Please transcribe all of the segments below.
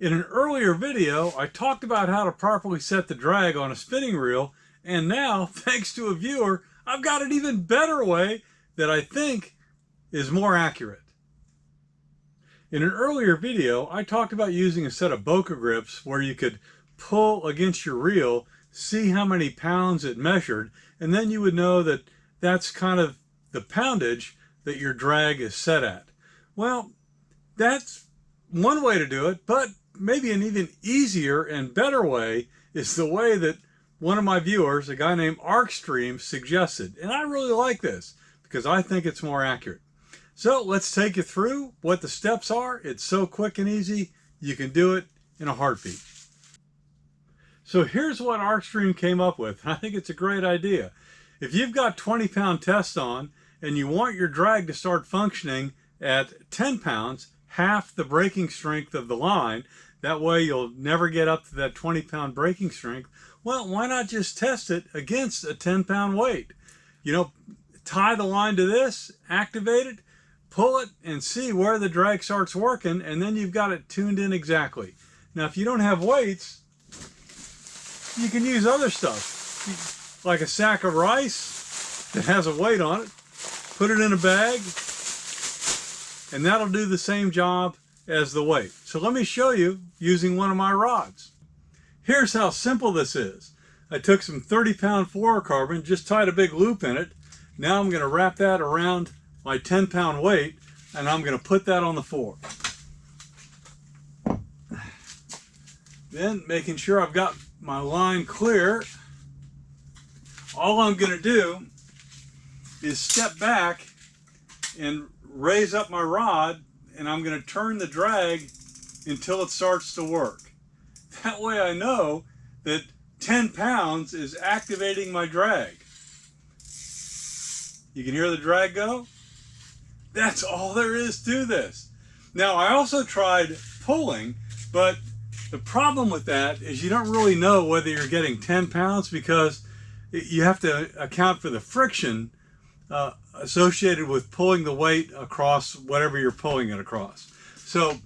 In an earlier video, I talked about how to properly set the drag on a spinning reel, and now, thanks to a viewer, I've got an even better way that I think is more accurate. In an earlier video, I talked about using a set of Boca grips where you could pull against your reel, see how many pounds it measured, and then you would know that that's kind of the poundage that your drag is set at. Well, that's one way to do it, but maybe an even easier and better way is the way that one of my viewers, a guy named Arcstream, suggested. And I really like this because I think it's more accurate. So let's take you through what the steps are. It's so quick and easy, you can do it in a heartbeat. So here's what Arcstream came up with. I think it's a great idea. If you've got 20-pound test on and you want your drag to start functioning at 10 pounds, half the breaking strength of the line, that way you'll never get up to that 20-pound breaking strength, well, why not just test it against a 10-pound weight? You know, tie the line to this, activate it, pull it, and see where the drag starts working, and then you've got it tuned in exactly. Now, if you don't have weights, you can use other stuff, like a sack of rice that has a weight on it, put it in a bag, and that'll do the same job as the weight. So let me show you using one of my rods. Here's how simple this is. I took some 30-pound fluorocarbon, just tied a big loop in it. Now I'm going to wrap that around my 10-pound weight, and I'm going to put that on the floor. Then, making sure I've got my line clear, all I'm going to do is step back and raise up my rod, and I'm going to turn the drag until it starts to work. That way I know that 10 pounds is activating my drag. You can hear the drag go? That's all there is to this. Now, I also tried pulling, but the problem with that is you don't really know whether you're getting 10 pounds because you have to account for the friction associated with pulling the weight across whatever you're pulling it across. So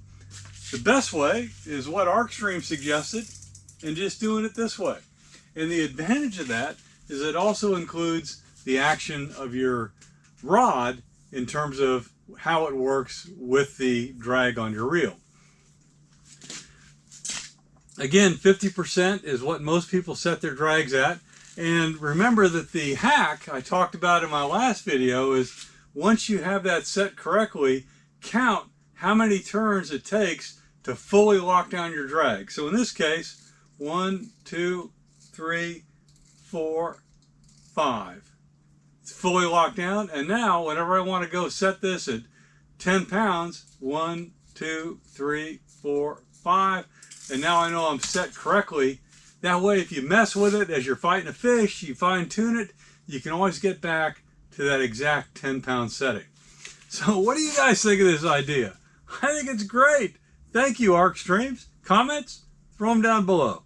the best way is what Arcstream suggested, and just doing it this way. And the advantage of that is it also includes the action of your rod in terms of how it works with the drag on your reel. Again, 50% is what most people set their drags at. And remember that the hack I talked about in my last video is once you have that set correctly, count how many turns it takes to fully lock down your drag. So in this case, 1, 2, 3, 4, 5. It's fully locked down. And now whenever I want to go set this at 10 pounds, 1, 2, 3, 4, 5. And now I know I'm set correctly. That way, if you mess with it as you're fighting a fish, you fine tune it, you can always get back to that exact 10-pound setting. So what do you guys think of this idea? I think it's great. Thank you, Arcstreams. Comments? Throw them down below.